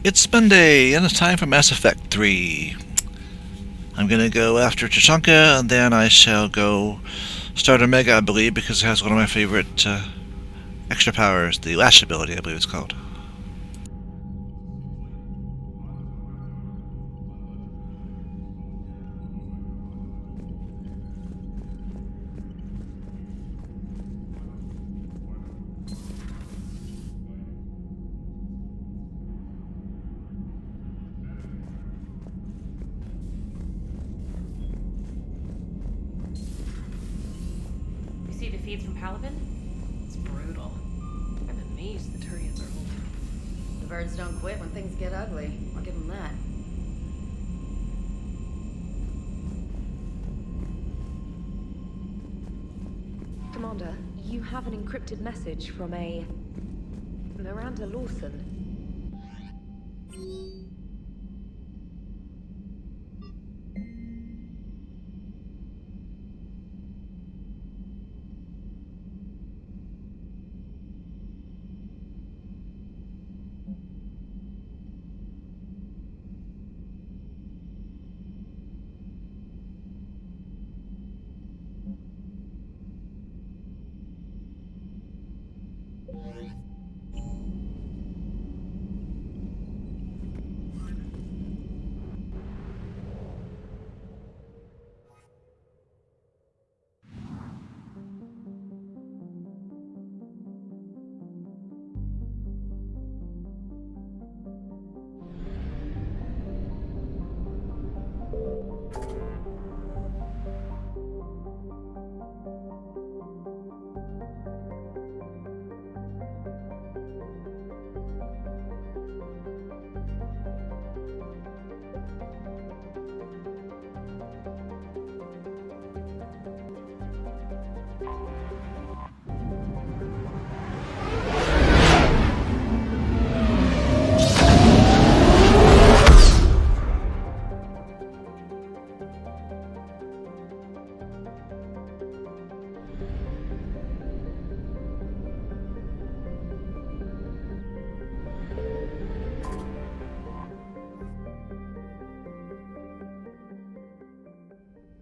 It's Monday, and it's time for Mass Effect 3. I'm gonna go after Tachanka, and then I shall go start Omega, I believe, because it has one of my favorite extra powers, the Lash ability, I believe it's called. You see the feeds from Palaven? It's brutal. I'm amazed the Turians are holding. The birds don't quit when things get ugly. I'll give them that. Commander, you have an encrypted message from a Miranda Lawson.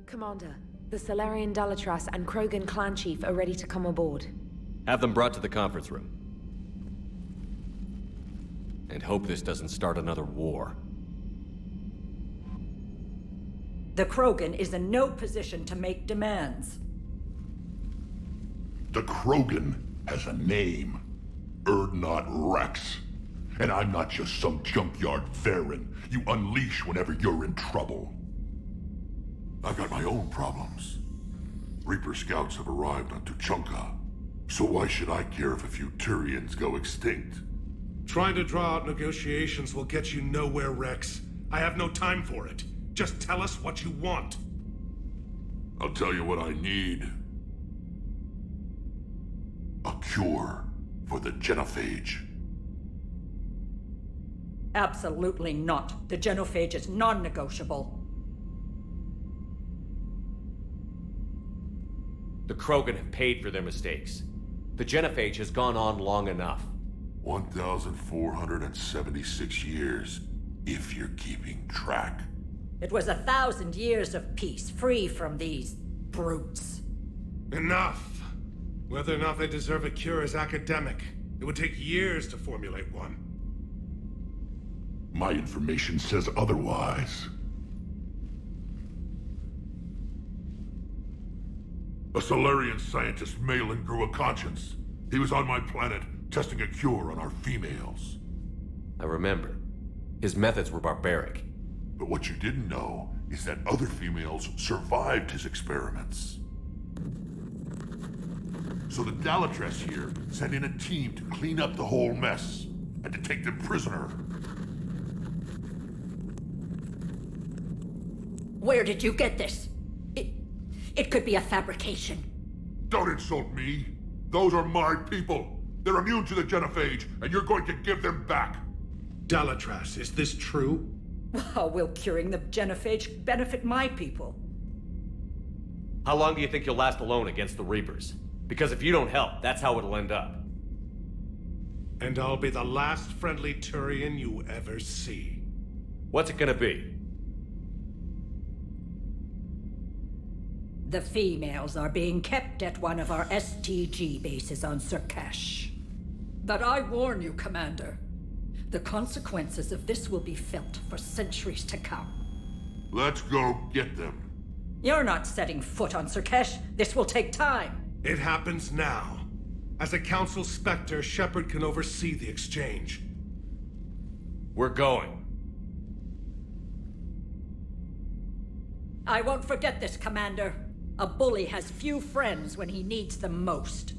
Commander, the Solarian Dalatras and Krogan clan chief are ready to come aboard. Have them brought to the conference room. And hope this doesn't start another war. The Krogan is in no position to make demands. The Krogan has a name. Urdnot Rex. And I'm not just some junkyard Varen you unleash whenever you're in trouble. I've got my own problems. Reaper scouts have arrived on Tuchanka. So why should I care if a few Turians go extinct? Trying to draw out negotiations will get you nowhere, Rex. I have no time for it. Just tell us what you want. I'll tell you what I need. A cure for the genophage. Absolutely not. The genophage is non-negotiable. The Krogan have paid for their mistakes. The genophage has gone on long enough. 1,476 years, if you're keeping track. It was 1,000 years of peace, free from these brutes. Enough! Whether or not they deserve a cure is academic. It would take years to formulate one. My information says otherwise. A Solarian scientist, Malin, grew a conscience. He was on my planet, testing a cure on our females. I remember. His methods were barbaric. But what you didn't know is that other females survived his experiments. So the Dalatras here sent in a team to clean up the whole mess, and to take them prisoner. Where did you get this? It could be a fabrication. Don't insult me. Those are my people. They're immune to the genophage, and you're going to give them back. Dalatras, is this true? How will curing the genophage benefit my people? How long do you think you'll last alone against the Reapers? Because if you don't help, that's how it'll end up. And I'll be the last friendly Turian you ever see. What's it gonna be? The females are being kept at one of our STG bases on Sur'Kesh. But I warn you, Commander. The consequences of this will be felt for centuries to come. Let's go get them. You're not setting foot on Sur'Kesh. This will take time. It happens now. As a Council Spectre, Shepard can oversee the exchange. We're going. I won't forget this, Commander. A bully has few friends when he needs them most.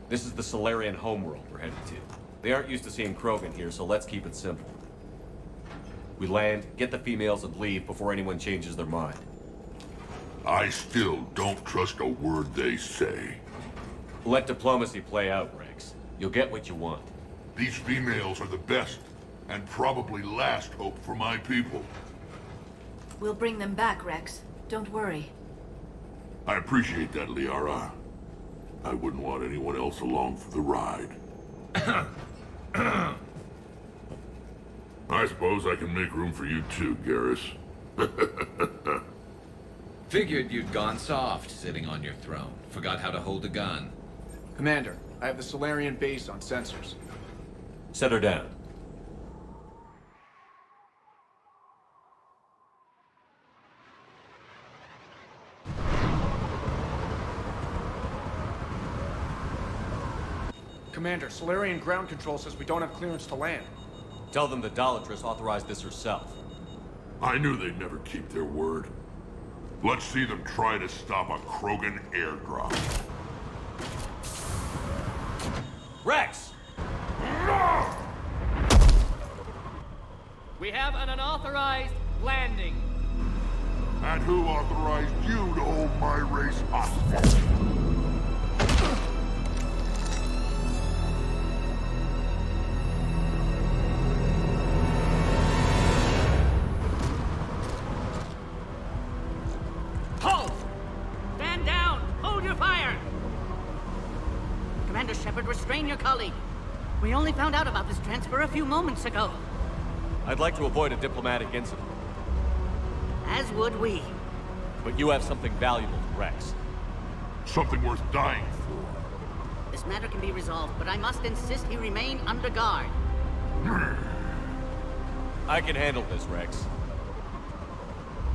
This is the Solarian homeworld we're headed to. They aren't used to seeing Krogan here, so let's keep it simple. We land, get the females, and leave before anyone changes their mind. I still don't trust a word they say. Let diplomacy play out, Rex. You'll get what you want. These females are the best, and probably last hope for my people. We'll bring them back, Rex. Don't worry. I appreciate that, Liara. I wouldn't want anyone else along for the ride. I suppose I can make room for you too, Garrus. Figured you'd gone soft, sitting on your throne. Forgot how to hold a gun. Commander, I have the Solarian base on sensors. Set her down. Commander, Solarian ground control says we don't have clearance to land. Tell them the Dolatress authorized this herself. I knew they'd never keep their word. Let's see them try to stop a Krogan airdrop. Rex! We have an unauthorized landing. And who authorized you to hold my race hostage? Halt! Stand down! Hold your fire! Commander Shepard, restrain your colleague. We only found out about this transfer a few moments ago. I'd like to avoid a diplomatic incident, As would we. but you have something valuable to Rex. Something worth dying for. This matter can be resolved, but I must insist he remain under guard. I can handle this, Rex.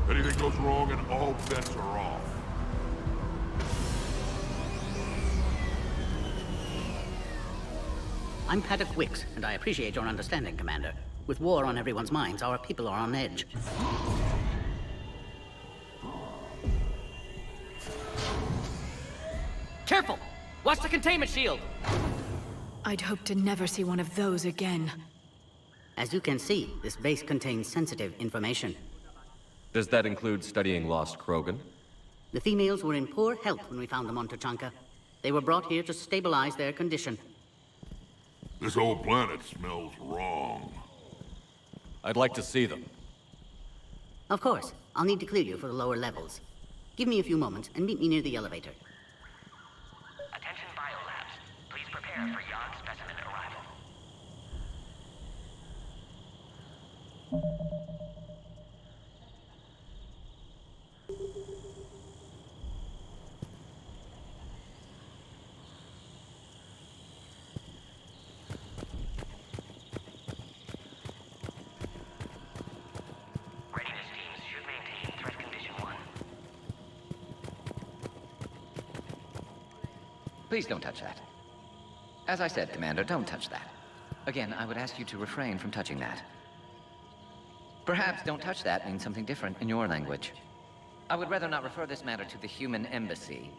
Anything goes wrong and all bets are off. I'm Paddock Wicks, and I appreciate your understanding, Commander. With war on everyone's minds, our people are on edge. Careful! Watch the containment shield! I'd hope to never see one of those again. As you can see, this base contains sensitive information. Does that include studying lost Krogan? The females were in poor health when we found them on Tuchanka. They were brought here to stabilize their condition. This whole planet smells wrong. I'd like to see them. Of course. I'll need to clear you for the lower levels. Give me a few moments and meet me near the elevator. Attention biolabs. Please prepare prepare for yacht specimen arrival. Readiness teams should maintain threat condition 1. Please don't touch that. As I said, Commander, don't touch that. Again, I would ask you to refrain from touching that. Perhaps "don't touch that" means something different in your language. I would rather not refer this matter to the human embassy.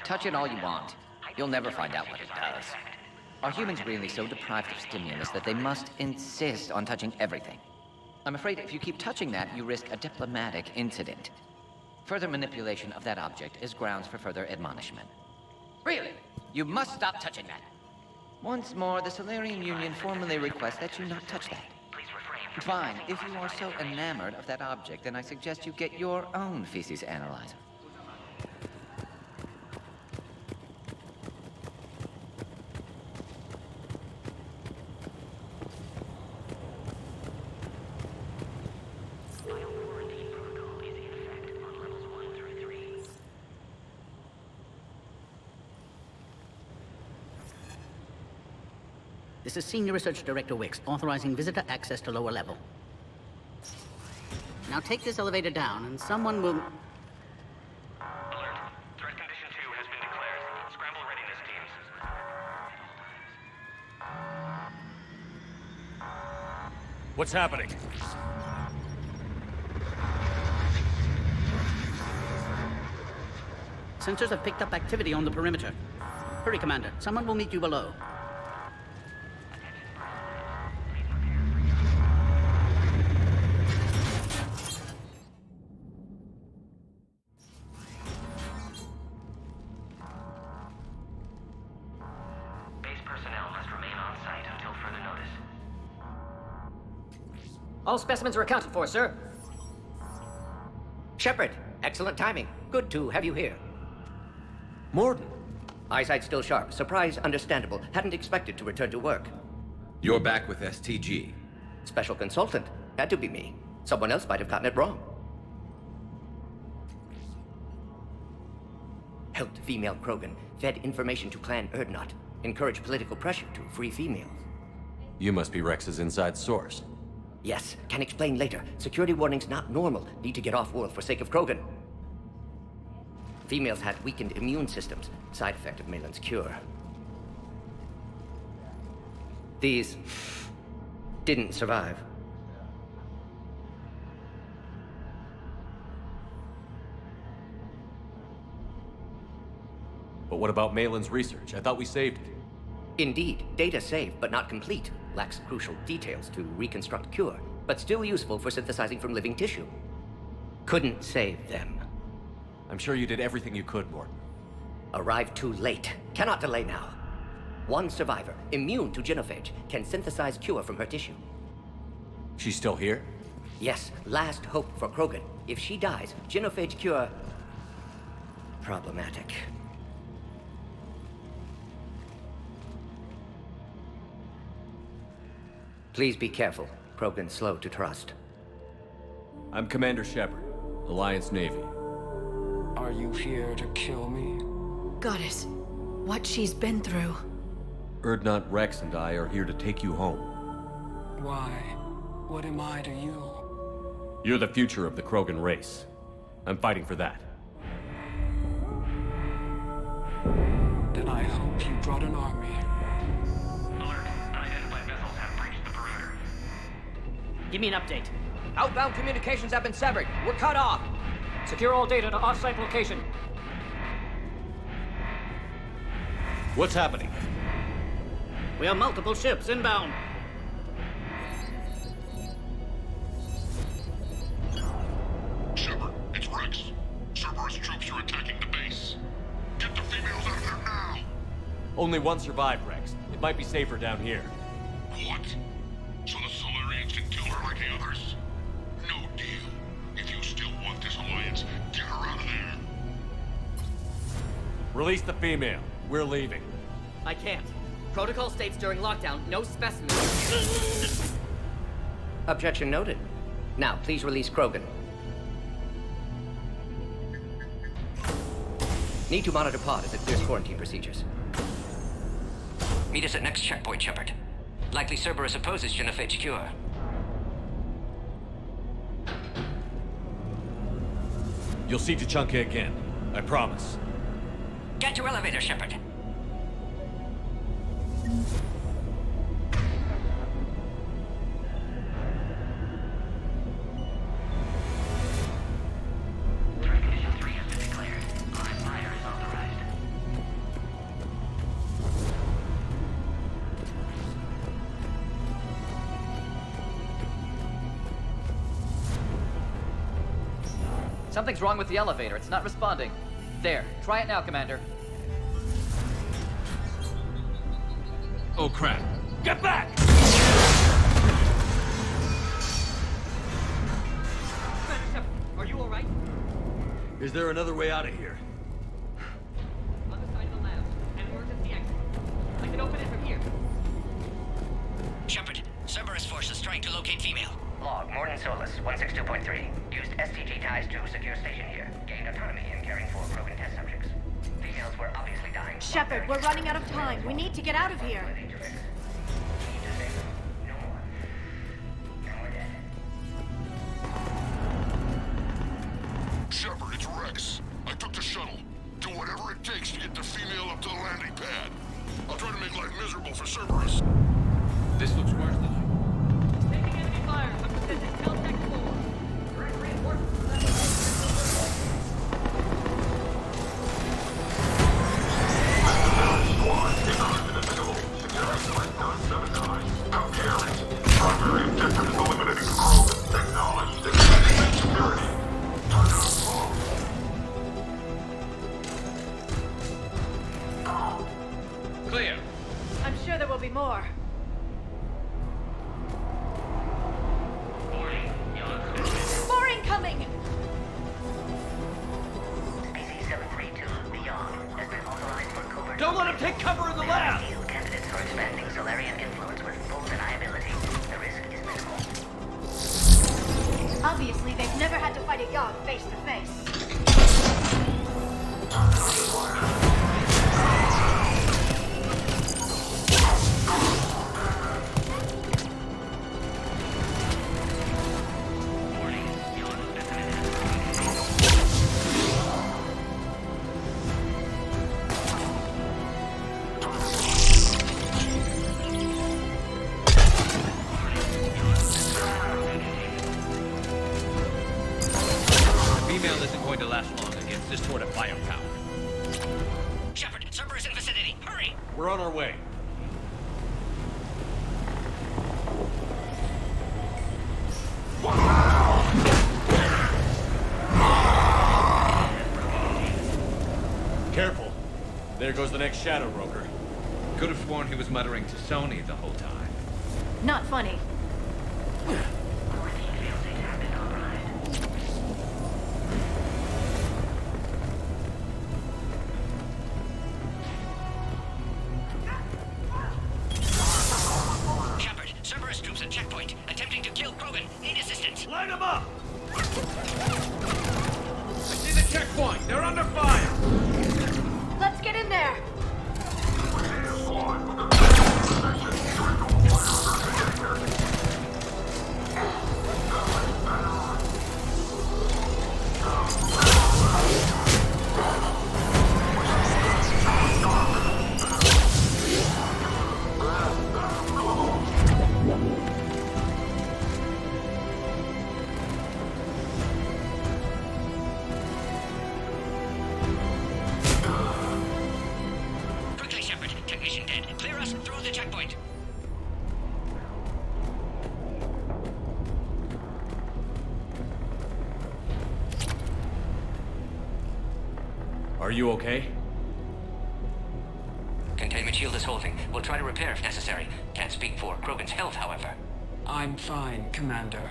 Touch it all you want. You'll never find out what it does. Are humans really so deprived of stimulus that they must insist on touching everything? I'm afraid if you keep touching that, you risk a diplomatic incident. Further manipulation of that object is grounds for further admonishment. Really? You must stop touching that. Once more, the Solarian Union formally requests that you not touch that. Fine. If you are so enamored of that object, then I suggest you get your own feces analyzer. This is Senior Research Director Wicks, authorizing visitor access to lower level. Now take this elevator down, and someone will... Alert. Threat condition 2 has been declared. Scramble readiness teams. What's happening? Sensors have picked up activity on the perimeter. Hurry, Commander. Someone will meet you below. All specimens are accounted for, sir. Shepard, excellent timing. Good to have you here. Morden. Eyesight still sharp. Surprise understandable. Hadn't expected to return to work. You're back with STG. Special consultant. Had to be me. Someone else might have gotten it wrong. Helped female Krogan. Fed information to Clan Urdnot. Encouraged political pressure to free females. You must be Rex's inside source. Yes, can explain later. Security warnings not normal. Need to get off-world for sake of Krogan. Females had weakened immune systems. Side effect of Malin's cure. These didn't survive. But what about Malin's research? I thought we saved it. Indeed, data saved, but not complete. Lacks crucial details to reconstruct cure, but still useful for synthesizing from living tissue. Couldn't save them. I'm sure you did everything you could, Morden. Arrived too late. Cannot delay now. One survivor, immune to genophage, can synthesize cure from her tissue. She's still here? Yes, last hope for Krogan. If she dies, genophage cure... problematic. Please be careful. Krogan's slow to trust. I'm Commander Shepard, Alliance Navy. Are you here to kill me? Goddess, what she's been through. Urdnot, Rex, and I are here to take you home. Why? What am I to you? You're the future of the Krogan race. I'm fighting for that. Then I hope you brought an army. Give me an update. Outbound communications have been severed. We're cut off. Secure all data to off-site location. What's happening? We have multiple ships inbound. Shepard, it's Rex. Cerberus troops are attacking the base. Get the females out of there now! Only one survived, Rex. It might be safer down here. What? So the Solarians can kill her like the others? No deal. If you still want this alliance, get her out of there. Release the female. We're leaving. I can't. Protocol states during lockdown, no specimens. Objection noted. Now, please release Krogan. Need to monitor pod as it clears quarantine procedures. Meet us at next checkpoint, Shepard. Likely Cerberus opposes genophage cure. You'll see Tuchanka again. I promise. Get to elevator, Shepard. Something's wrong with the elevator. It's not responding. There. Try it now, Commander. Oh, crap. Get back! Are you alright? Is there another way out of here? On the side of the lab. An emergency exit. I can open it from here. Shepard, Cerberus forces trying to locate female. Log, Morden Solus, 162.3. Used STG ties to secure station here. Gained autonomy in caring for Krogan test subjects. Females were obviously dying. Shepard, we're running out of time. We need to get out of here. Shepard, it's Rex. I took the shuttle. Do whatever it takes to get the female up to the landing pad. I'll try to make life miserable for Cerberus. This looks worse than Taking enemy fire. I'm presenting Caltech 4. Direct reinforcements. Clear. I'm sure there will be more. More incoming! Don't let him take cover in the lab! Candidates for expanding Solarian influence with full deniability. The risk is minimal. Obviously, they've never had to fight a Yogg face to face. Female isn't going to last long against this sort of firepower. Shepard, Cerberus in vicinity. Hurry! We're on our way. Careful. There goes the next shadow broker. Could have sworn he was muttering to Sony the whole time. Not funny. Shepard, Cerberus troops at checkpoint, attempting to kill Krogan. Need assistance. Line them up! I see the checkpoint. They're under fire. Let's get in there! Quickly, Shepard. Technician dead. Clear us through the checkpoint. Are you okay? Containment shield is holding. We'll try to repair if necessary. Can't speak for Krogan's health, however. I'm fine, Commander.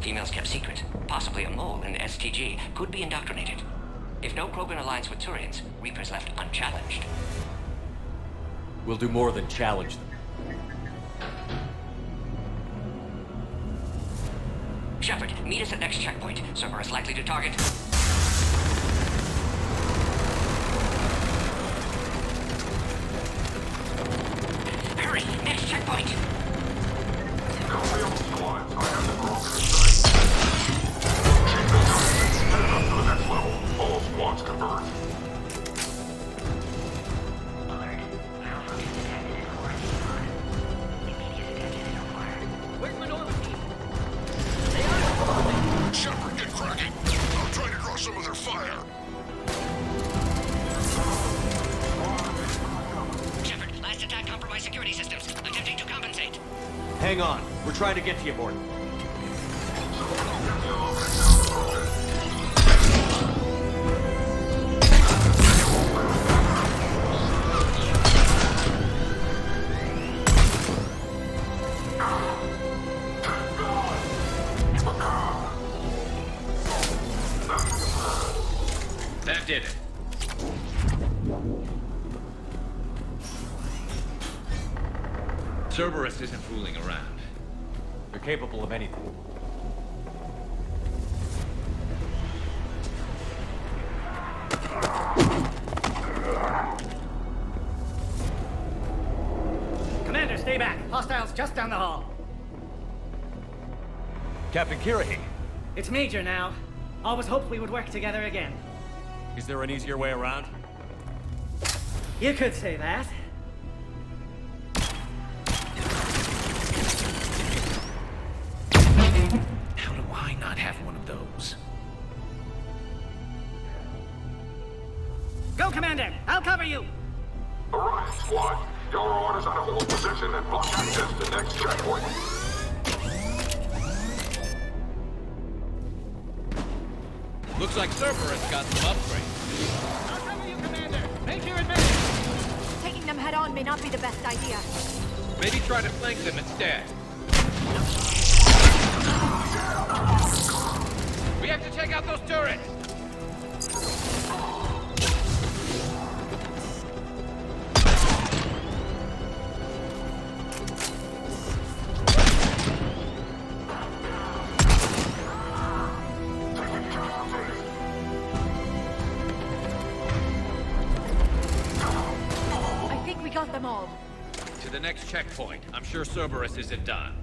Females kept secret. Possibly a mole in the STG. Could be indoctrinated. If no Krogan aligns with Turians, Reapers left unchallenged. We'll do more than challenge them. Shepard, meet us at next checkpoint. Cerberus likely to target. Hurry! Next checkpoint! Copy all squads. I have the Krogan in sight. Keep the target. Head up to the next level. All squads converge. Where's my normal team? Shepard, get cracking. I'll try to draw some of their fire. Shepard, last attack compromised security systems. Attempting to compensate. Hang on. We're trying to get to you, Morton. That did it. Cerberus isn't fooling around. They're capable of anything. Commander, stay back. Hostiles just down the hall. Captain Kirahi, It's Major now. Always hoped we would work together again. is there an easier way around? You could say that. How do I not have one of those? Go, Commander! I'll cover you! Alright, squad. Your orders are to hold position and block access to next checkpoint. Looks like Cerberus got some upgrades. I'll cover you, Commander! Make your advance! Taking them head on may not be the best idea. Maybe try to flank them instead. We have to take out those turrets! I think we got them all. To the next checkpoint. I'm sure Cerberus isn't done.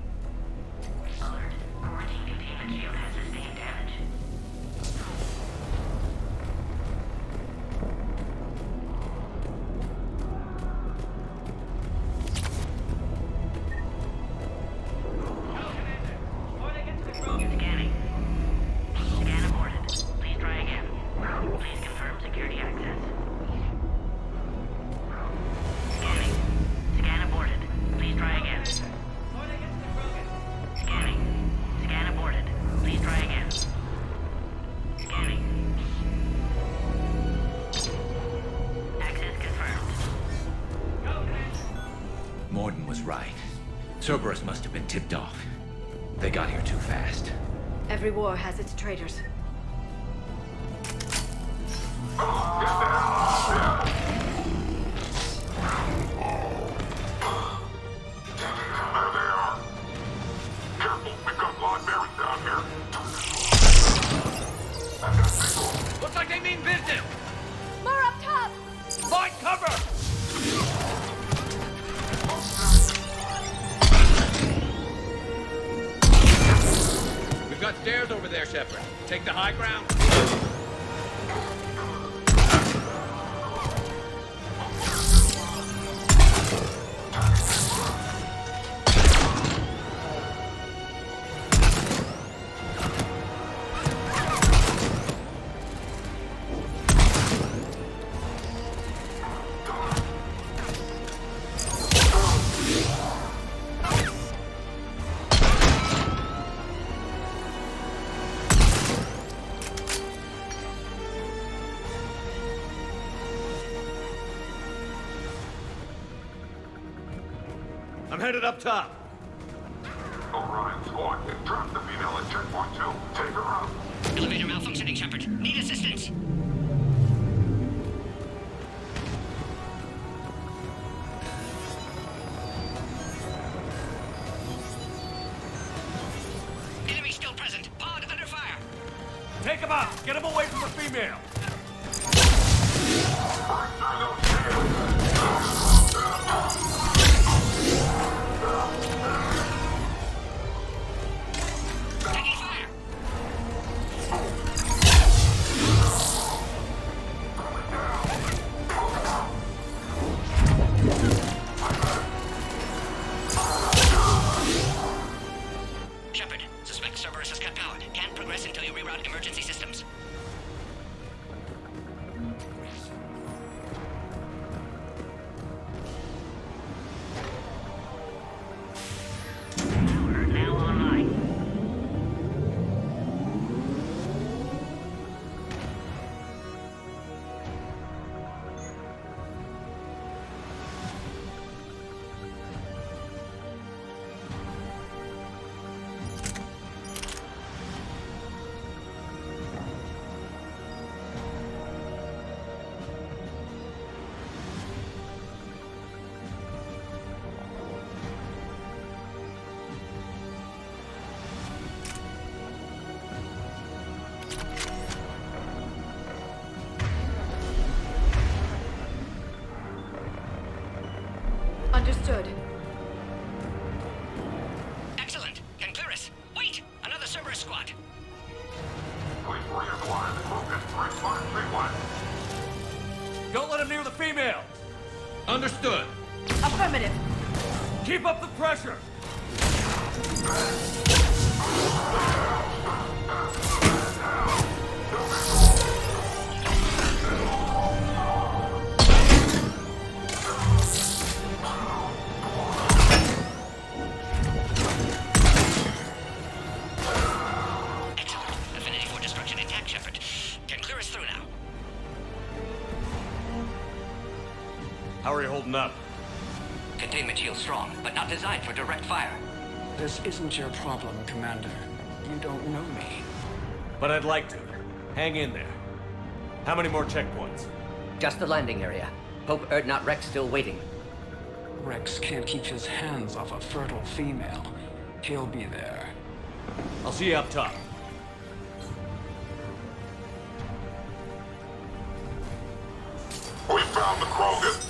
Scanning. Scan aborted. Please try again. Please confirm security access. Scanning. Scan aborted. Please try again. Scanning. Scan aborted. Please try again. Scanning. Access confirmed. Morden was right. Cerberus must have been tipped off. They got here too fast. Every war has its traitors. Careful, we've got blind berries down here. Looks like they mean business! More up top! Find cover! We've got stairs over there, Shepard. Take the high ground. I'm headed up top. Alright, squad. Drop the female at checkpoint 2. Take her out. Elevator malfunctioning, Shepard. Need assistance. Take him out! Get him away from the female! Taking fire! Shepard, suspect Cerberus has cut power. Can't progress until you reroute emergency systems. Power now online. Understood. Excellent. Can clear us. Wait! Another Cerberus squad. Don't let him near the female! Understood. Affirmative. Keep up the pressure! Excellent. Affinity for destruction intact, Shepard. Can clear us through now. How are you holding up? Containment shield strong, but not designed for direct fire. This isn't your problem, Commander. You don't know me. But I'd like to. Hang in there. How many more checkpoints? Just the landing area. Hope Erdnot Rex still waiting. Rex can't keep his hands off a fertile female. He'll be there. I'll see you up top. We found the Krogan.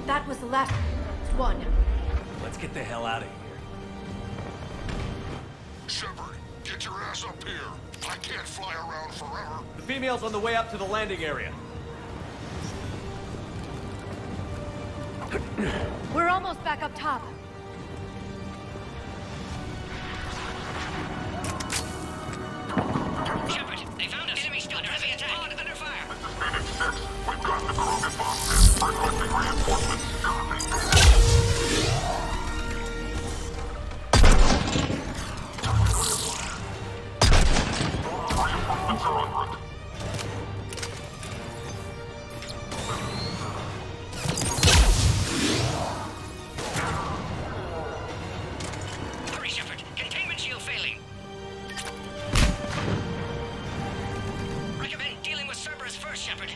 That was the last one. Let's get the hell out of here. Shepard, get your ass up here. I can't fly around forever. The female's on the way up to the landing area. We're almost back up top. Shepard, they found us. Enemy still under heavy attack. Under fire. This is Phoenix 6. We've got the Krogan bombs in. Requesting reinforcements. Reinforcements are en route. Hurry, Shepard. Containment shield failing. Recommend dealing with Cerberus first, Shepard.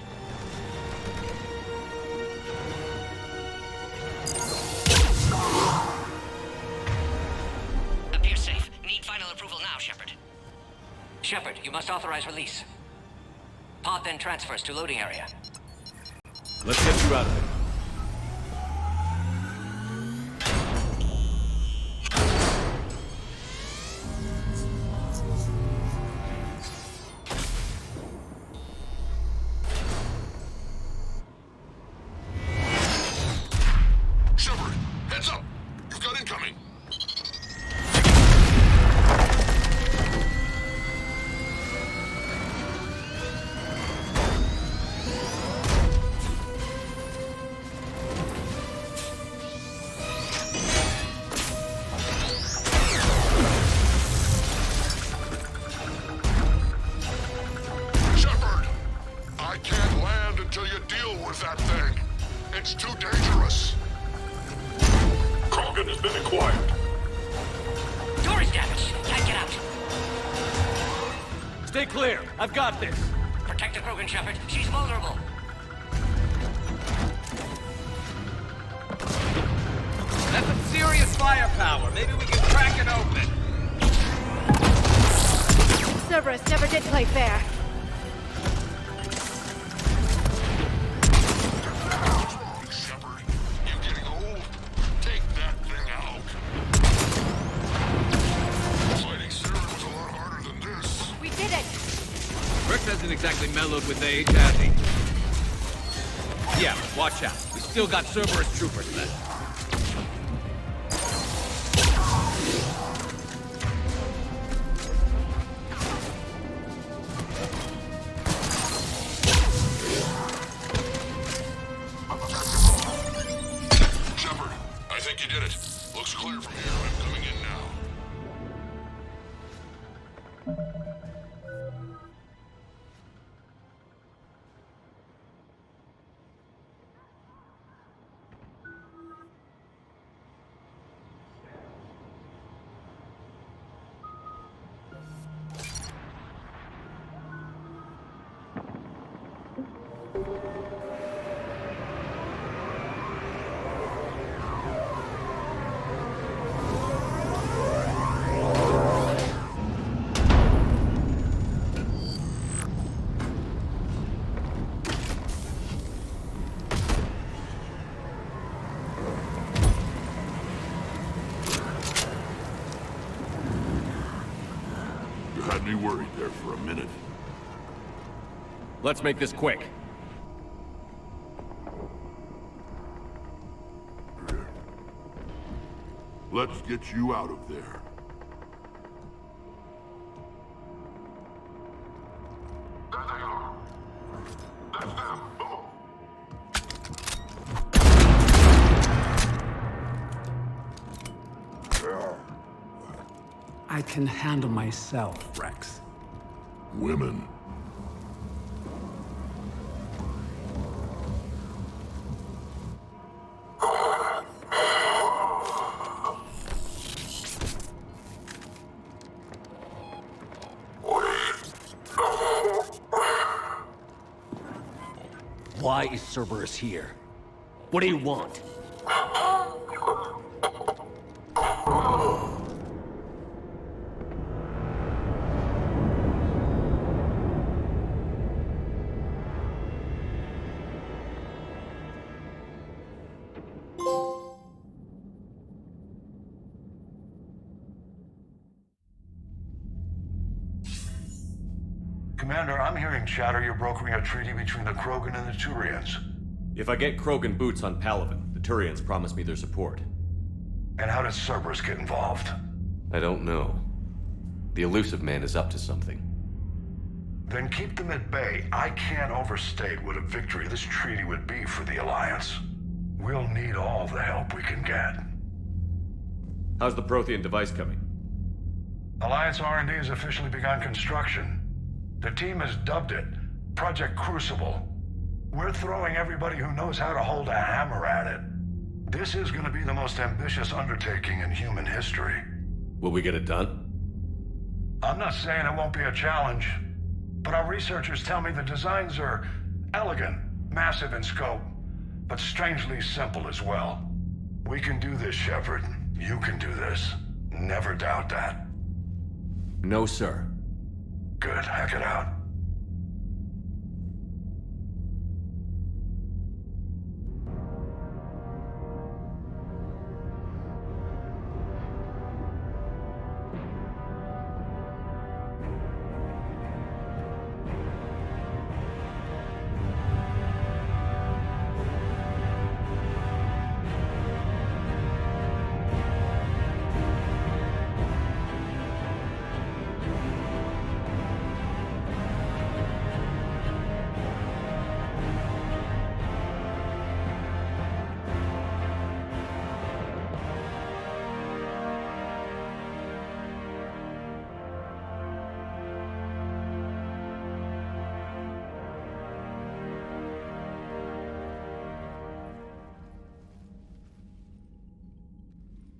Appears safe. Need final approval now, Shepard. Shepard, you must authorize release. Pod then transfers to loading area. Let's get you out of there. incoming! Shepard! I can't land until you deal with that thing. It's too dangerous. Krogan has been acquired. Door is damaged. Can't get out. Stay clear. I've got this. Protect the Krogan, Shepard. She's vulnerable. That's some serious firepower. Maybe we can crack it open. Cerberus never did play fair. Shepard, you getting old? Take that thing out. Fighting Saren was a lot harder than this. We did it! Rex hasn't exactly mellowed with age, has he? Yeah, watch out. We still got Cerberus troopers left. Shepard, I think you did it. Looks clear from here. I'm coming in now. You had me worried there for a minute. Let's make this quick. Let's get you out of there. There they are. That's them. Move. I can handle myself, Rex. Women. Why is Cerberus here? What do you want? Commander, I'm hearing chatter you're brokering a treaty between the Krogan and the Turians. If I get Krogan boots on Palaven, the Turians promise me their support. And how did Cerberus get involved? I don't know. The elusive man is up to something. Then keep them at bay. I can't overstate what a victory this treaty would be for the Alliance. We'll need all the help we can get. How's the Prothean device coming? Alliance R&D has officially begun construction. The team has dubbed it Project Crucible. We're throwing everybody who knows how to hold a hammer at it. This is going to be the most ambitious undertaking in human history. Will we get it done? I'm not saying it won't be a challenge, but our researchers tell me the designs are elegant, massive in scope, but strangely simple as well. We can do this, Shepard. You can do this. Never doubt that. No, sir. Good. Hack it out.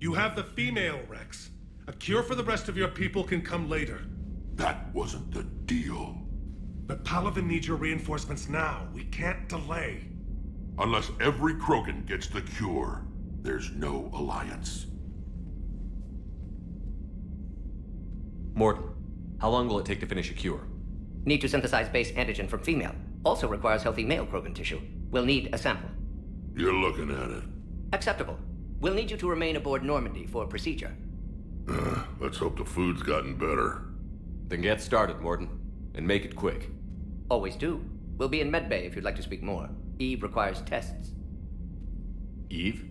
You have the female, Rex. A cure for the rest of your people can come later. That wasn't the deal. But Palaven needs your reinforcements now. We can't delay. Unless every Krogan gets the cure, there's no alliance. Morton, how long will it take to finish a cure? Need to synthesize base antigen from female. Also requires healthy male Krogan tissue. We'll need a sample. You're looking at it. Acceptable. We'll need you to remain aboard Normandy for procedure. Let's hope the food's gotten better. Then get started, Morton. And make it quick. Always do. We'll be in medbay if you'd like to speak more. Eve requires tests. Eve?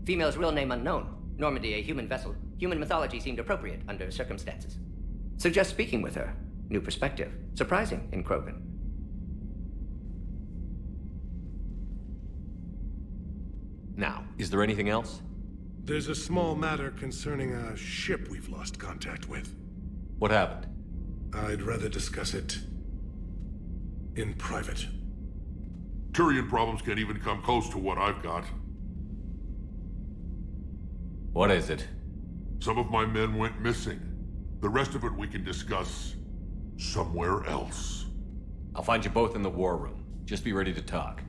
Female's real name unknown. Normandy a human vessel. Human mythology seemed appropriate under circumstances. Suggest speaking with her. New perspective. Surprising in Krogan. Now, is there anything else? There's a small matter concerning a ship we've lost contact with. What happened? I'd rather discuss it in private. Turian problems can't even come close to what I've got. What is it? Some of my men went missing. The rest of it we can discuss somewhere else. I'll find you both in the war room. Just be ready to talk.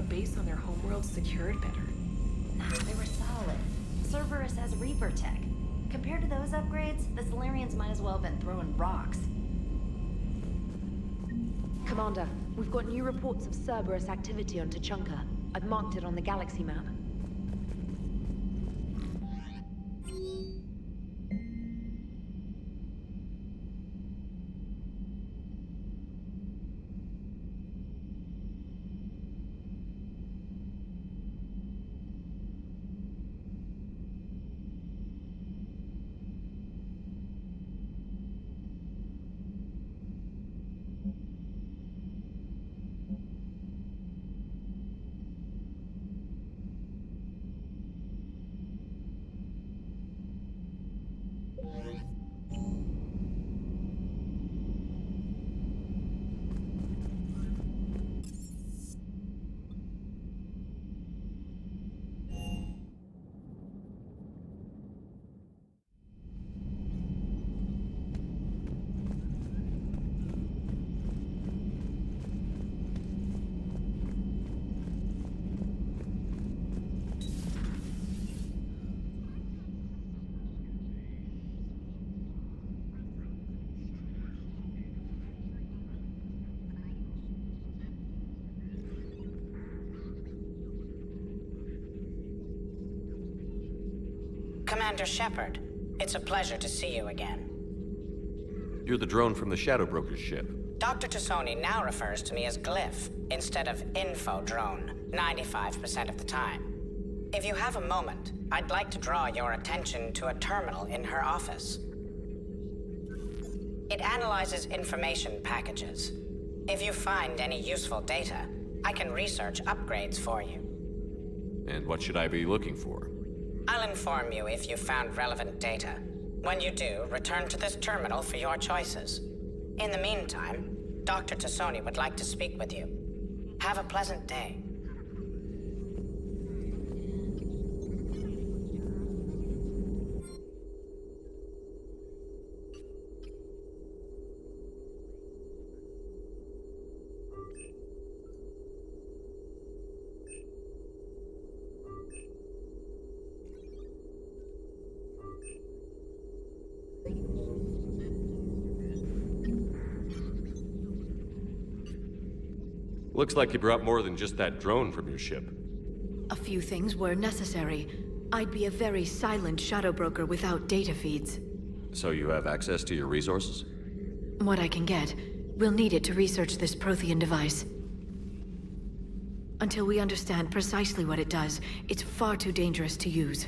Base on their homeworld secured better. Nah, they were solid. Cerberus has Reaper tech. Compared to those upgrades, the Solarians might as well have been throwing rocks. Commander, we've got new reports of Cerberus activity on Tuchanka. I've marked it on the galaxy map. Commander Shepard, it's a pleasure to see you again. You're the drone from the Shadow Broker's ship. Dr. Tassoni now refers to me as Glyph instead of Info Drone, 95% of the time. If you have a moment, I'd like to draw your attention to a terminal in her office. It analyzes information packages. If you find any useful data, I can research upgrades for you. And what should I be looking for? I'll inform you if you found relevant data. When you do, return to this terminal for your choices. In the meantime, Dr. Tassoni would like to speak with you. Have a pleasant day. Looks like you brought more than just that drone from your ship. A few things were necessary. I'd be a very silent shadow broker without data feeds. So you have access to your resources? What I can get. We'll need it to research this Prothean device. Until we understand precisely what it does, it's far too dangerous to use.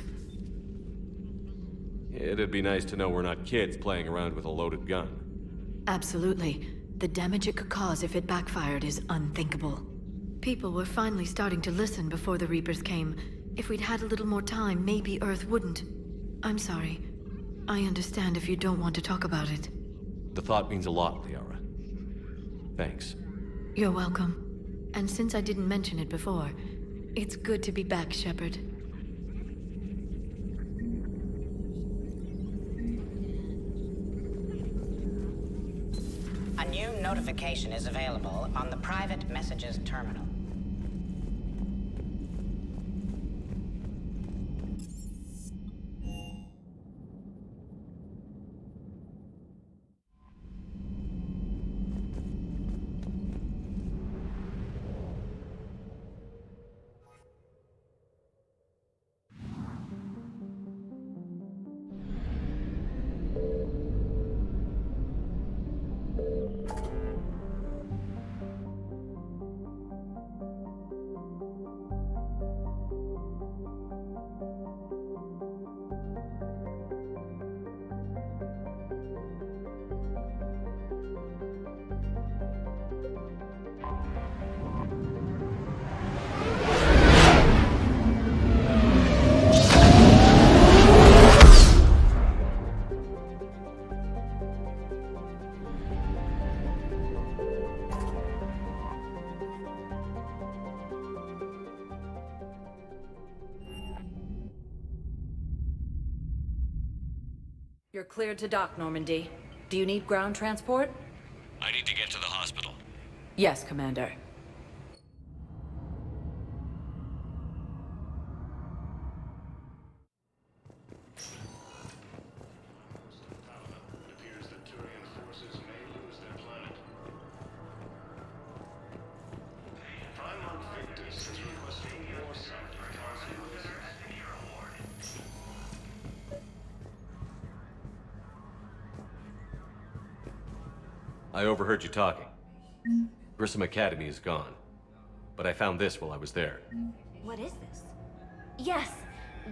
It'd be nice to know we're not kids playing around with a loaded gun. Absolutely. The damage it could cause if it backfired is unthinkable. People were finally starting to listen before the Reapers came. If we'd had a little more time, maybe Earth wouldn't. I'm sorry. I understand if you don't want to talk about it. The thought means a lot, Liara. Thanks. You're welcome. And since I didn't mention it before, it's good to be back, Shepard. A new notification is available on the private messages terminal. You're cleared to dock, Normandy. Do you need ground transport? I need to get to the hospital. Yes, Commander. I overheard you talking. Grissom Academy is gone. But I found this while I was there. What is this? Yes,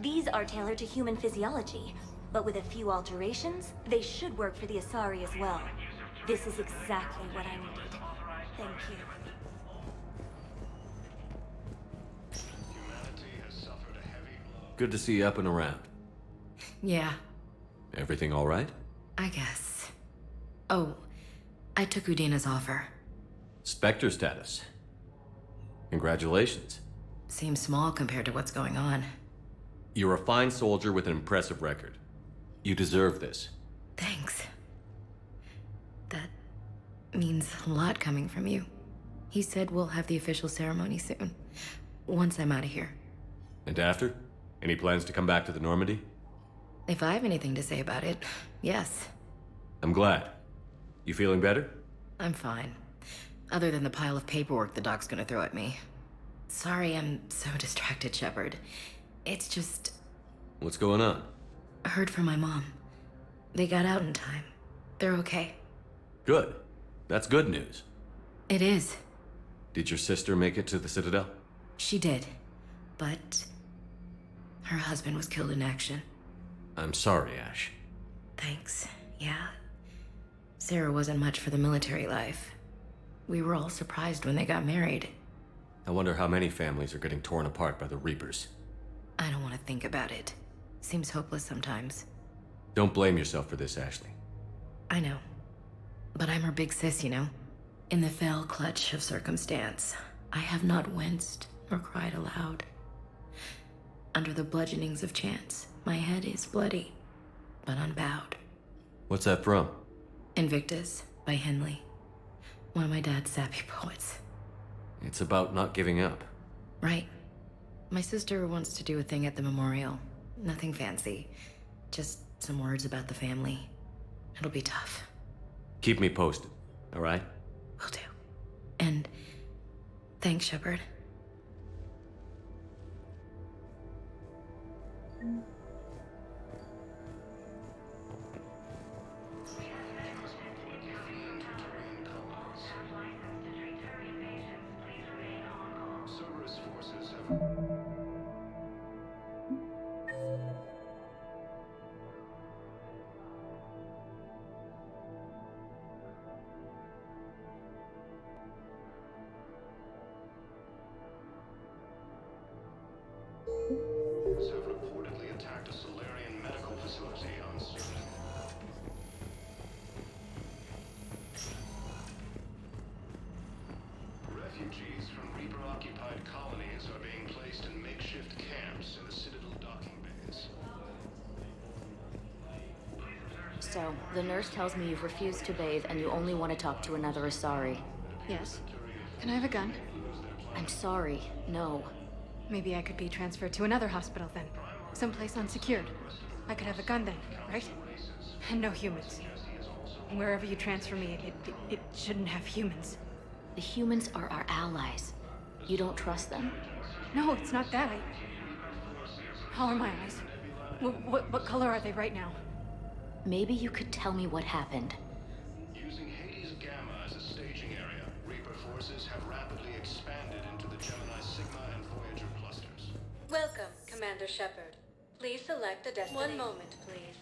these are tailored to human physiology, but with a few alterations, they should work for the Asari as well. This is exactly what I needed. Thank you. Good to see you up and around. Yeah, Everything all right? I guess. Oh, I took Udina's offer. Spectre status. Congratulations. Seems small compared to what's going on. You're a fine soldier with an impressive record. You deserve this. Thanks. That means a lot coming from you. He said we'll have the official ceremony soon, once I'm out of here. And after? Any plans to come back to the Normandy? If I have anything to say about it, yes. I'm glad. You feeling better? I'm fine. Other than the pile of paperwork the doc's gonna throw at me. Sorry I'm so distracted, Shepard. It's just... What's going on? I heard from my mom. They got out in time. They're okay. Good. That's good news. It is. Did your sister make it to the Citadel? She did. But... her husband was killed in action. I'm sorry, Ash. Thanks. Yeah. Sarah wasn't much for the military life. We were all surprised when they got married. I wonder how many families are getting torn apart by the Reapers. I don't want to think about it. Seems hopeless sometimes. Don't blame yourself for this, Ashley. I know. But I'm her big sis, you know? In the fell clutch of circumstance, I have not winced or cried aloud. Under the bludgeonings of chance, my head is bloody, but unbowed. What's that from? Invictus by Henley. One of my dad's sappy poets. It's about not giving up. Right. My sister wants to do a thing at the memorial. Nothing fancy. Just some words about the family. It'll be tough. Keep me posted, all right? Will do. And thanks, Shepard. So, the nurse tells me you've refused to bathe and you only want to talk to another Asari. Yes. Can I have a gun? I'm sorry, no. Maybe I could be transferred to another hospital then. Someplace unsecured. I could have a gun then, right? And no humans. Wherever you transfer me, it shouldn't have humans. The humans are our allies. You don't trust them? No, it's not that. How are my eyes? What color are they right now? Maybe you could tell me what happened. Using Hades Gamma as a staging area, Reaper forces have rapidly expanded into the Gemini Sigma and Voyager clusters. Welcome, Commander Shepard. Please select a destination. 1 moment, please.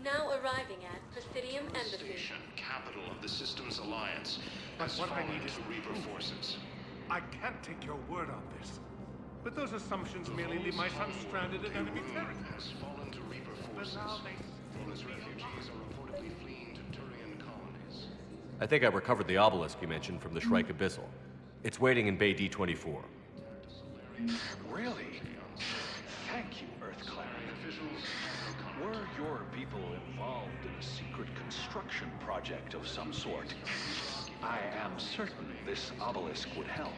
Now arriving at Presidium Embassy. Station, capital of the Systems Alliance, But has what I fallen need is to Reaper proof. forces. I can't take your word on this. But those assumptions merely leave my son stranded in enemy territory. Has fallen to Reaper forces. Its refugees are reportedly fleeing to Turian colonies. I think I recovered the obelisk you mentioned from the Shrike Abyssal. It's waiting in Bay D-24. Really? Thank you, Earthclad. Were your people involved in a secret construction project of some sort, I am certain this obelisk would help.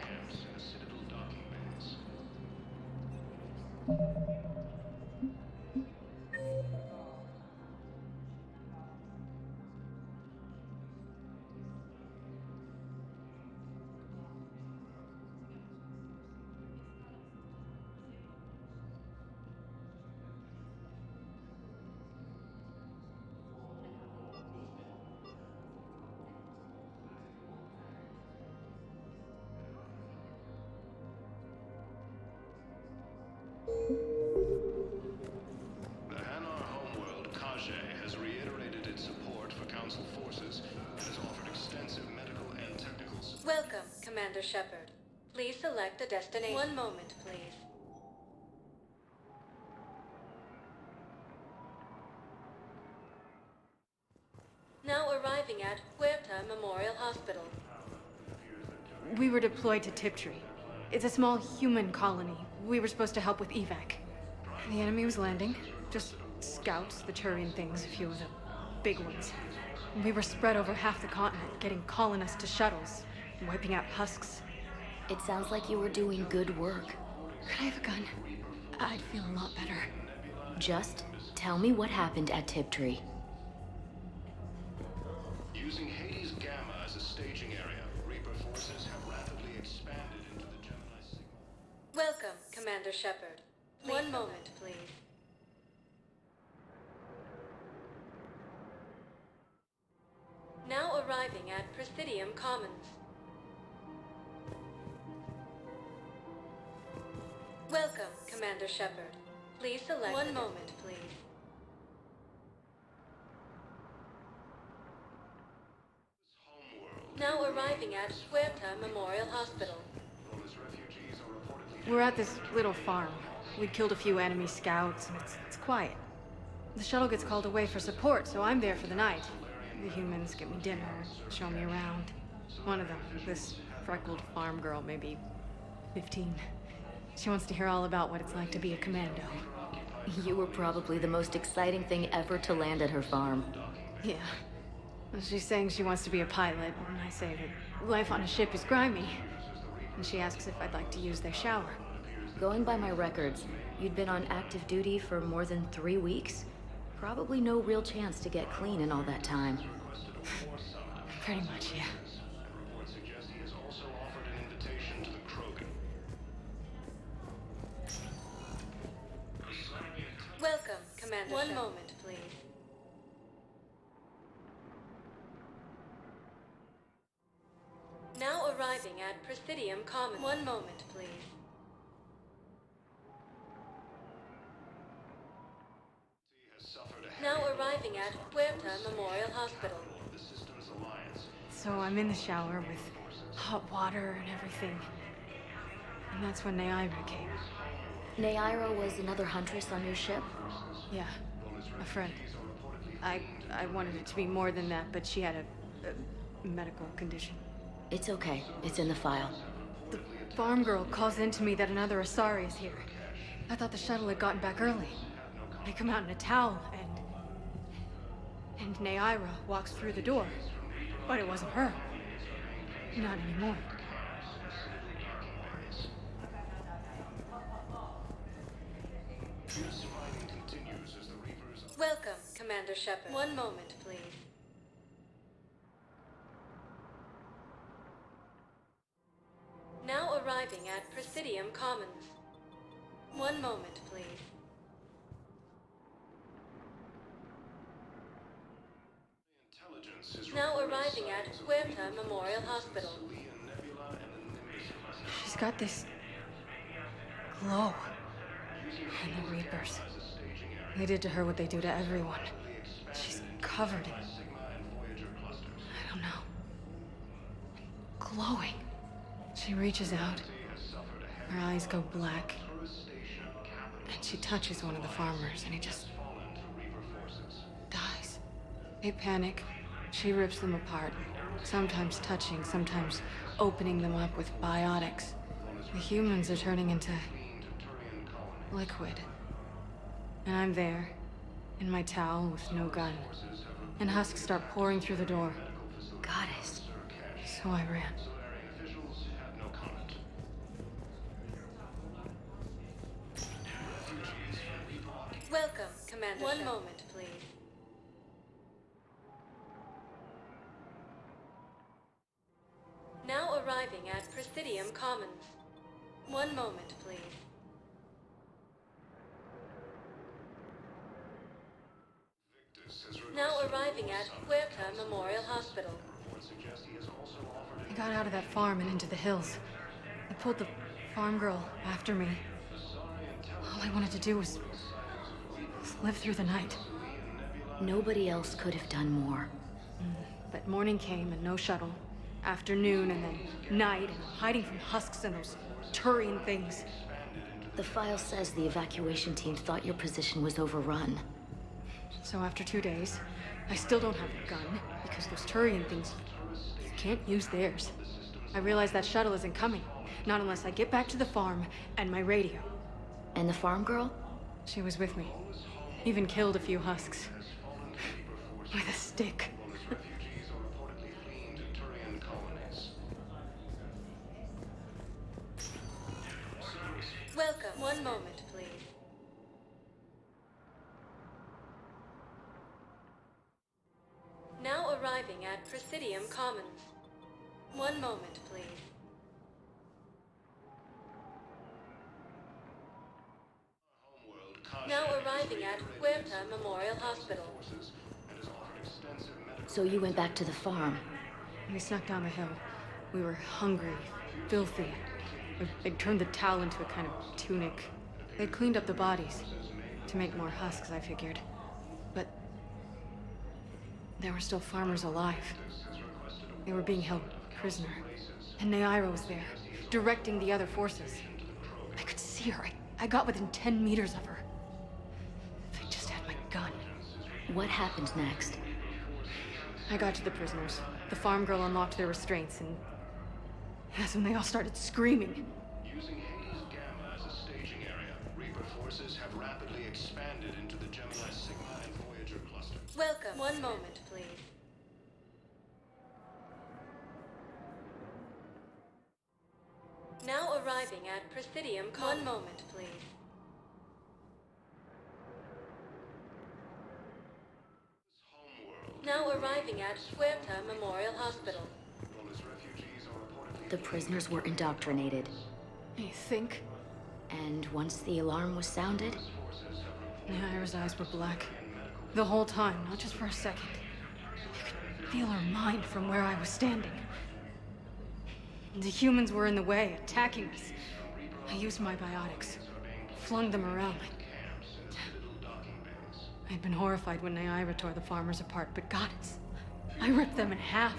The Hanar homeworld, Kage, has reiterated its support for Council forces and has offered extensive medical and technical support. Welcome, Commander Shepard. Please select a destination. 1 moment, please. Now arriving at Huerta Memorial Hospital. We were deployed to Tiptree. It's a small human colony. We were supposed to help with evac. The enemy was landing. Just scouts, the Turian things, a few of the big ones. We were spread over half the continent, getting colonists to shuttles, wiping out husks. It sounds like you were doing good work. Could I have a gun? I'd feel a lot better. Just tell me what happened at Tiptree. Using Hades Gamma as a staging area, Reaper forces have rapidly expanded into the Gemini Sigma. Welcome, Commander Shepard. 1 moment, please. Now arriving at Presidium Commons. Welcome, Commander Shepard. Please select 1 moment, please. Now arriving at Huerta Memorial Hospital. We're at this little farm. We killed a few enemy scouts, and it's quiet. The shuttle gets called away for support, so I'm there for the night. The humans get me dinner, show me around. One of them, this freckled farm girl, maybe 15. She wants to hear all about what it's like to be a commando. You were probably the most exciting thing ever to land at her farm. Yeah. Well, she's saying she wants to be a pilot, and I say that life on a ship is grimy. And she asks if I'd like to use their shower. Going by my records, you'd been on active duty for more than 3 weeks. Probably no real chance to get clean in all that time. Pretty much, yeah. Reports suggest he has also offered an invitation to the Krogan. Welcome, Commander. 1 moment, please. Now arriving at Presidium Commons. 1 moment, please. Now arriving at Huerta Memorial Hospital. So I'm in the shower with hot water and everything. And that's when Neaira came. Neaira was another huntress on your ship? Yeah, a friend. I wanted it to be more than that, but she had a medical condition. It's okay. It's in the file. farm girl calls in to me that another Asari is here. I thought the shuttle had gotten back early. I come out in a towel, and Naira walks through the door. But it wasn't her. Not anymore. Welcome, Commander Shepard. One moment, please. Now arriving at Presidium Commons. One moment, please. Now arriving at Huerta Memorial Hospital. She's got this glow. And the Reapers. They did to her what they do to everyone. She's covered in... I don't know. Glowing. She reaches out. Her eyes go black. And she touches one of the farmers, and he just... dies. They panic. She rips them apart. Sometimes touching, sometimes opening them up with biotics. The humans are turning into... liquid. And I'm there, in my towel with no gun. And husks start pouring through the door. Goddess. So I ran. Welcome, Commander. One moment, please. Now arriving at Presidium Commons. One moment, please. Now arriving at Huerta Memorial Hospital. I got out of that farm and into the hills. I pulled the farm girl after me. All I wanted to do was live through the night. Nobody else could have done more. But morning came and no shuttle. Afternoon and then night, and I'm hiding from husks and those Turian things. The file says the evacuation team thought your position was overrun. So after 2 days, I still don't have a gun, because those Turian things, you can't use theirs. I realize that shuttle isn't coming, not unless I get back to the farm and my radio. And the farm girl? She was with me. Even killed a few husks. With a stick. Welcome. One moment, please. Now arriving at Presidium Commons. One moment, please. Now arriving at Huerta Memorial Hospital. So you went back to the farm? We snuck down the hill. We were hungry, filthy. They'd turned the towel into a kind of tunic. They'd cleaned up the bodies. To make more husks, I figured. But... there were still farmers alive. They were being held prisoner. And Naira was there, directing the other forces. I could see her. I got within 10 meters of her. If I just had my gun. What happened next? I got to the prisoners. The farm girl unlocked their restraints, and that's when they all started screaming. Using Hades Gamma as a staging area, Reaper forces have rapidly expanded into the Gemini Sigma and Voyager clusters. Welcome. One moment, please. Now arriving at Presidium Commons. One moment, please. Now arriving at Huerta Memorial Hospital. The prisoners were indoctrinated. You think? And once the alarm was sounded? Naira's eyes were black. The whole time, not just for a second. I could feel her mind from where I was standing. The humans were in the way, attacking us. I used my biotics. Flung them around. I'd been horrified when Naira tore the farmers apart, but goddess, I ripped them in half.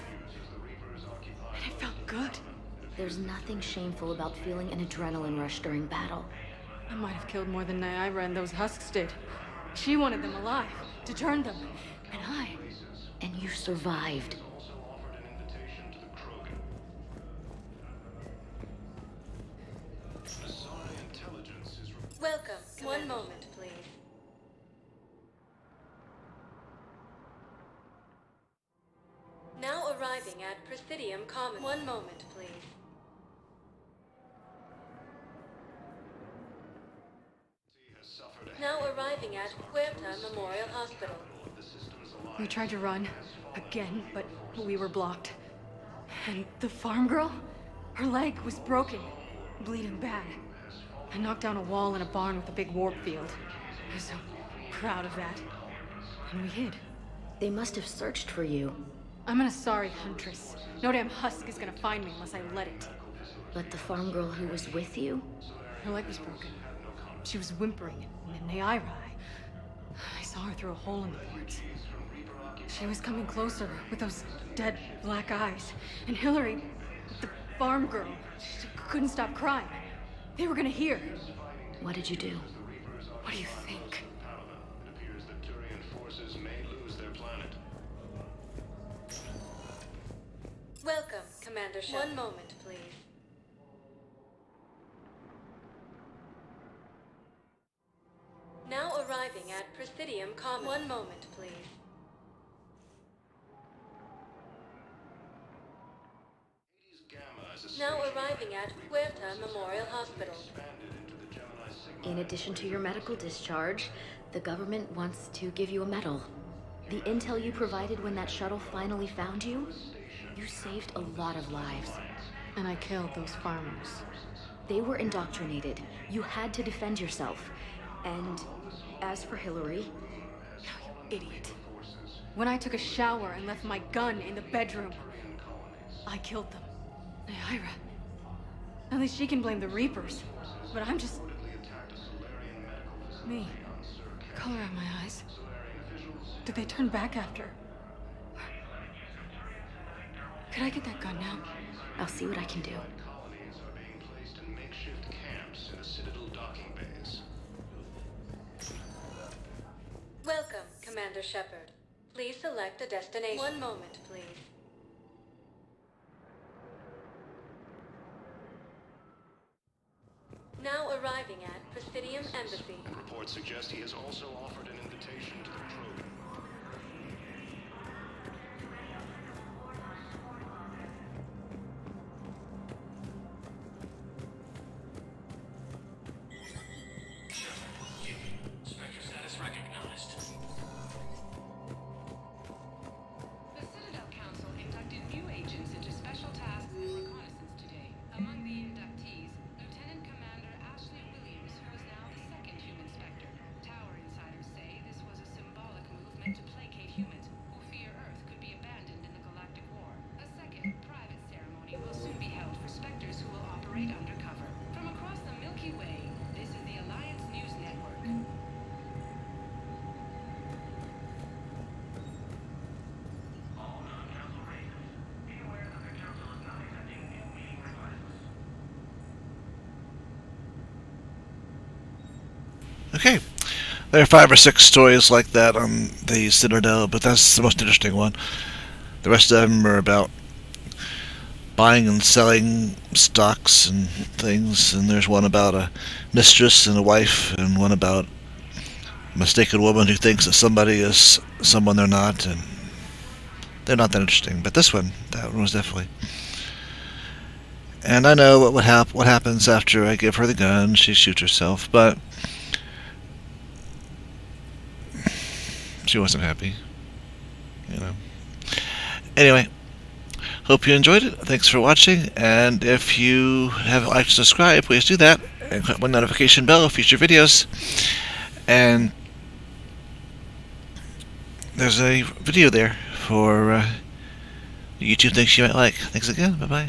And it felt good. There's nothing shameful about feeling an adrenaline rush during battle. I might have killed more than Naira and those husks did. She wanted them alive, to turn them, and I... And you survived. Welcome. One moment, please. Now arriving at Presidium Commons. One moment, please. Now arriving at Huerta Memorial Hospital. We tried to run, again, but we were blocked. And the farm girl? Her leg was broken, bleeding bad. I knocked down a wall in a barn with a big warp field. I was so proud of that. And we hid. They must have searched for you. I'm an Asari huntress. No damn husk is gonna find me unless I let it. But the farm girl who was with you? Her leg was broken. She was whimpering, and Naira, I saw her through a hole in the boards. She was coming closer with those dead black eyes. And Hillary, the farm girl, she couldn't stop crying. They were gonna hear. What did you do? What do you think? It appears that Turian forces may lose their planet. Welcome, Commander Shepard. One moment, please. Now arriving at Presidium Commons. One moment, please. Now arriving at Huerta Memorial Hospital. In addition to your medical discharge, the government wants to give you a medal. The intel you provided when that shuttle finally found you, you saved a lot of lives. And I killed those farmers. They were indoctrinated. You had to defend yourself. And as for Hillary... You idiot. When I took a shower and left my gun in the bedroom, I killed them. Naira. At least she can blame the Reapers. But I'm just... me. Color out my eyes. Did they turn back after? Could I get that gun now? I'll see what I can do. Colonies are being placed in makeshift camps in the Citadel docking bays. Welcome, Commander Shepard. Please select a destination. One moment, please. Now arriving at Presidium Embassy. Reports suggest he has also offered an invitation to the Krogan. Spectre status recognized. The Citadel Council inducted new agents into special tasks and reconnaissance today. Among the inductees, Lieutenant Commander Ashley Williams, who is now the second human Spectre. Tower insiders say this was a symbolic move meant to placate humans who fear Earth could be abandoned in the galactic war. A second, private ceremony will soon be held for Spectres who will operate undercover. From across the Milky Way, this is the Alliance News Network. Okay, there are 5 or 6 stories like that on the Citadel, but that's the most interesting one. The rest of them are about buying and selling stocks and things, and there's one about a mistress and a wife, and one about a mistaken woman who thinks that somebody is someone they're not, and they're not that interesting. But this one, that one was definitely. And I know what happens after I give her the gun. She shoots herself, but she wasn't happy, you know. Anyway, hope you enjoyed it. Thanks for watching, and if you haven't liked or subscribed, please do that, and click the notification bell for future videos. And there's a video there for YouTube things you might like. Thanks again. Bye-bye.